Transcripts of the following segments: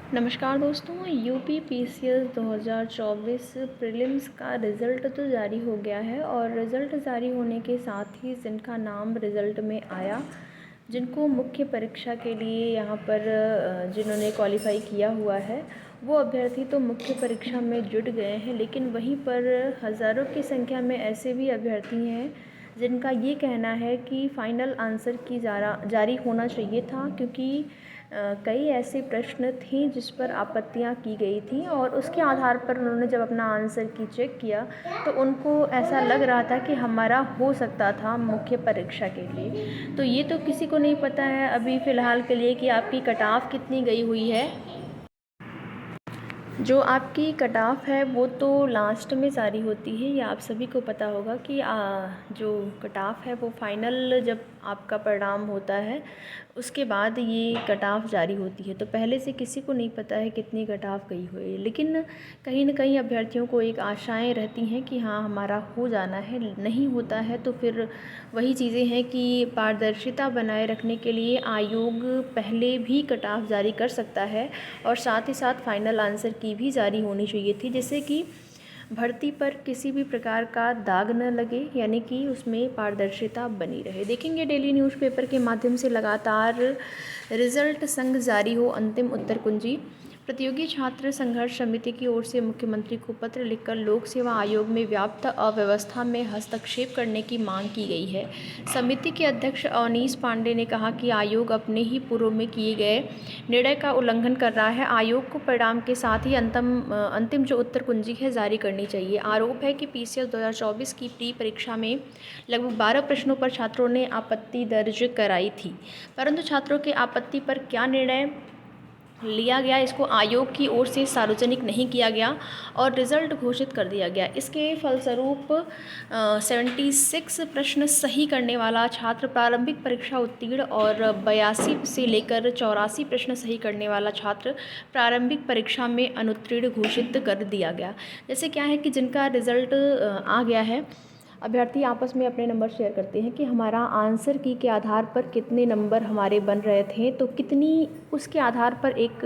नमस्कार दोस्तों, UP PCS 2024 prelims का रिज़ल्ट तो जारी हो गया है और रिज़ल्ट जारी होने के साथ ही जिनका नाम रिज़ल्ट में आया, जिनको मुख्य परीक्षा के लिए यहाँ पर जिन्होंने क्वालिफ़ाई किया हुआ है, वो अभ्यर्थी तो मुख्य परीक्षा में जुट गए हैं। लेकिन वहीं पर हज़ारों की संख्या में ऐसे भी अभ्यर्थी हैं जिनका ये कहना है कि फ़ाइनल आंसर की जारी होना चाहिए था, क्योंकि कई ऐसे प्रश्न थे जिस पर आपत्तियां की गई थी और उसके आधार पर उन्होंने जब अपना आंसर की चेक किया तो उनको ऐसा लग रहा था कि हमारा हो सकता था मुख्य परीक्षा के लिए। तो ये तो किसी को नहीं पता है अभी फ़िलहाल के लिए कि आपकी कट ऑफ कितनी गई हुई है। जो आपकी कट ऑफ है वो तो लास्ट में जारी होती है। ये आप सभी को पता होगा कि जो कट ऑफ है वो फाइनल जब आपका परिणाम होता है उसके बाद ये कट ऑफ जारी होती है। तो पहले से किसी को नहीं पता है कितनी कट ऑफ गई हुई है, लेकिन कहीं ना कहीं अभ्यर्थियों को एक आशाएं रहती हैं कि हाँ हमारा हो जाना है। नहीं होता है तो फिर वही चीज़ें हैं कि पारदर्शिता बनाए रखने के लिए आयोग पहले भी कट ऑफ जारी कर सकता है और साथ ही साथ फाइनल आंसर की भी जारी होनी चाहिए थी, जिससे कि भर्ती पर किसी भी प्रकार का दाग न लगे, यानी कि उसमें पारदर्शिता बनी रहे। देखेंगे डेली न्यूज़पेपर के माध्यम से लगातार रिजल्ट संग जारी हो अंतिम उत्तर कुंजी। प्रतियोगी छात्र संघर्ष समिति की ओर से मुख्यमंत्री को पत्र लिखकर लोक सेवा आयोग में व्याप्त अव्यवस्था में हस्तक्षेप करने की मांग की गई है। समिति के अध्यक्ष अवनीश पांडे ने कहा कि आयोग अपने ही पूर्व में किए गए निर्णय का उल्लंघन कर रहा है। आयोग को परिणाम के साथ ही अंतिम जो उत्तर कुंजी है जारी करनी चाहिए। आरोप है कि पीसीएस 2024 की प्री परीक्षा में लगभग 12 प्रश्नों पर छात्रों ने आपत्ति दर्ज कराई थी, परंतु छात्रों के आपत्ति पर क्या निर्णय लिया गया इसको आयोग की ओर से सार्वजनिक नहीं किया गया और रिज़ल्ट घोषित कर दिया गया। इसके फलस्वरूप 76 प्रश्न सही करने वाला छात्र प्रारंभिक परीक्षा उत्तीर्ण और 82 से लेकर 84 प्रश्न सही करने वाला छात्र प्रारंभिक परीक्षा में अनुत्तीर्ण घोषित कर दिया गया। जैसे क्या है कि जिनका रिज़ल्ट आ गया है, अभ्यर्थी आपस में अपने नंबर शेयर करते हैं कि हमारा आंसर की के आधार पर कितने नंबर हमारे बन रहे थे, तो कितनी उसके आधार पर एक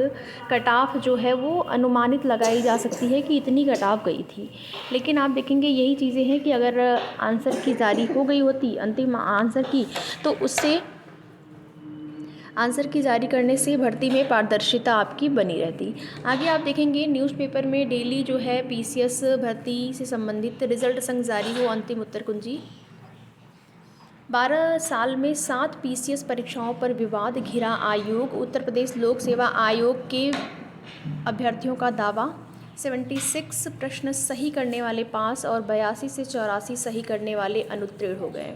कट ऑफ जो है वो अनुमानित लगाई जा सकती है कि इतनी कट ऑफ गई थी। लेकिन आप देखेंगे यही चीज़ें हैं कि अगर आंसर की जारी हो गई होती अंतिम आंसर की, तो उससे आंसर की जारी करने से भर्ती में पारदर्शिता आपकी बनी रहती। आगे आप देखेंगे न्यूज़पेपर में डेली जो है पीसीएस भर्ती से संबंधित रिजल्ट संग जारी हो अंतिम उत्तर कुंजी। 12 साल में 7 पीसीएस परीक्षाओं पर विवाद घिरा आयोग। उत्तर प्रदेश लोक सेवा आयोग के अभ्यर्थियों का दावा, 76 प्रश्न सही करने वाले पास और 82 से 84 सही करने वाले अनुत्तीर्ण हो गए।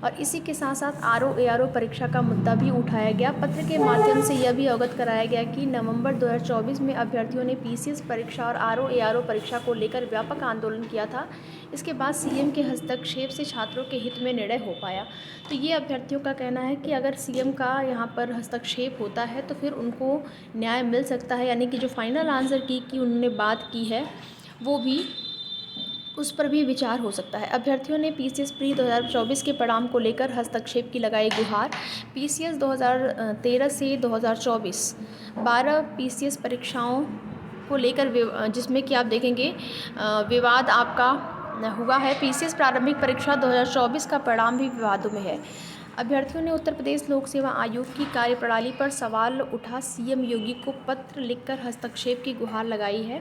और इसी के साथ साथ आरओ एआरओ परीक्षा का मुद्दा भी उठाया गया। पत्र के माध्यम से यह भी अवगत कराया गया कि नवंबर 2024 में अभ्यर्थियों ने पीसीएस परीक्षा और आरओ एआरओ परीक्षा को लेकर व्यापक आंदोलन किया था। इसके बाद सीएम के हस्तक्षेप से छात्रों के हित में निर्णय हो पाया। तो ये अभ्यर्थियों का कहना है कि अगर सीएम का यहाँ पर हस्तक्षेप होता है तो फिर उनको न्याय मिल सकता है, यानी कि जो फाइनल आंसर की उन्होंने बात की है वो भी उस पर भी विचार हो सकता है। अभ्यर्थियों ने पीसीएस प्री 2024 के परिणाम को लेकर हस्तक्षेप की लगाई गुहार। पीसीएस 2013 से 2024 12 पीसीएस परीक्षाओं को लेकर जिसमें कि आप देखेंगे विवाद आपका हुआ है। पीसीएस प्रारंभिक परीक्षा 2024 का परिणाम भी विवादों में है। अभ्यर्थियों ने उत्तर प्रदेश लोक सेवा आयोग की कार्यप्रणाली पर सवाल उठा सीएम योगी को पत्र लिखकर हस्तक्षेप की गुहार लगाई है।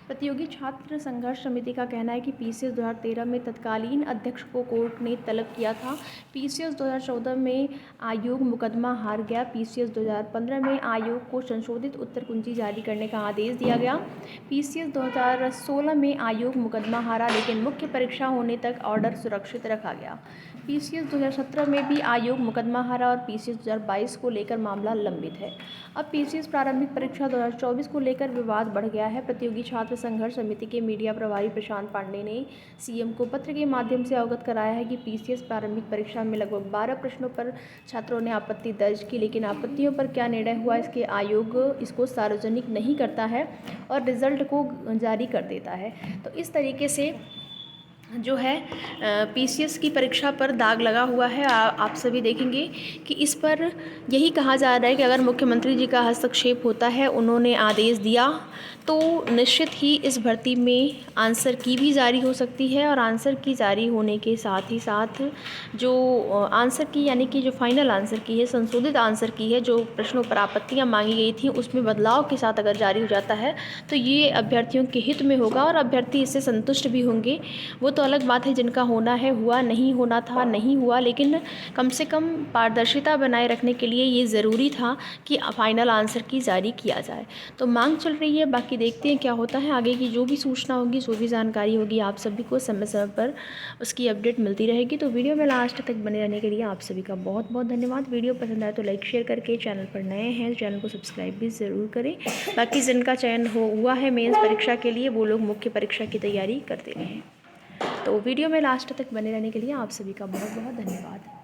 प्रतियोगी छात्र संघर्ष समिति का कहना है कि पीसीएस 2013 में तत्कालीन अध्यक्ष को कोर्ट ने तलब किया था। पीसीएस 2014 में आयोग मुकदमा हार गया। पीसीएस 2015 में आयोग को संशोधित उत्तर कुंजी जारी करने का आदेश दिया गया। पीसीएस 2016 में आयोग मुकदमा हारा, लेकिन मुख्य परीक्षा होने तक ऑर्डर सुरक्षित रखा गया। पीसीएस 2017 में भी आयोग मुकदमा हारा और पीसीएस 2022 को लेकर मामला लंबित है। अब पीसीएस प्रारंभिक परीक्षा 2024 को लेकर विवाद बढ़ गया है। प्रतियोगी छात्र संघर्ष समिति के मीडिया प्रभारी प्रशांत पांडे ने सीएम को पत्र के माध्यम से अवगत कराया है कि पीसीएस प्रारंभिक परीक्षा में लगभग 12 प्रश्नों पर छात्रों ने आपत्ति दर्ज की, लेकिन आपत्तियों पर क्या निर्णय हुआ इसके आयोग इसको सार्वजनिक नहीं करता है और रिजल्ट को जारी कर देता है। तो इस तरीके से जो है पीसीएस की परीक्षा पर दाग लगा हुआ है। आप सभी देखेंगे कि इस पर यही कहा जा रहा है कि अगर मुख्यमंत्री जी का हस्तक्षेप होता है, उन्होंने आदेश दिया, तो निश्चित ही इस भर्ती में आंसर की भी जारी हो सकती है। और आंसर की जारी होने के साथ ही साथ जो आंसर की यानी कि जो फाइनल आंसर की है, संशोधित आंसर की है, जो प्रश्नों पर आपत्तियां मांगी गई थी, उसमें बदलाव के साथ अगर जारी हो जाता है तो ये अभ्यर्थियों के हित में होगा और अभ्यर्थी इससे संतुष्ट भी होंगे। वो तो अलग बात है, जिनका होना है हुआ, नहीं होना था नहीं हुआ, लेकिन कम से कम पारदर्शिता बनाए रखने के लिए ये ज़रूरी था कि फाइनल आंसर की जारी किया जाए। तो मांग चल रही है, बाकी देखते हैं क्या होता है। आगे की जो भी सूचना होगी, जो भी जानकारी होगी, आप सभी को समय समय पर उसकी अपडेट मिलती रहेगी। तो वीडियो में लास्ट तक बने रहने के लिए आप सभी का बहुत बहुत धन्यवाद। वीडियो पसंद आए तो लाइक शेयर करके, चैनल पर नए हैं तो चैनल को सब्सक्राइब भी ज़रूर करें। बाकी जिनका चयन हुआ है मेंस परीक्षा के लिए, वो लोग मुख्य परीक्षा की तैयारी करते रहें। तो वीडियो में लास्ट तक बने रहने के लिए आप सभी का बहुत बहुत धन्यवाद।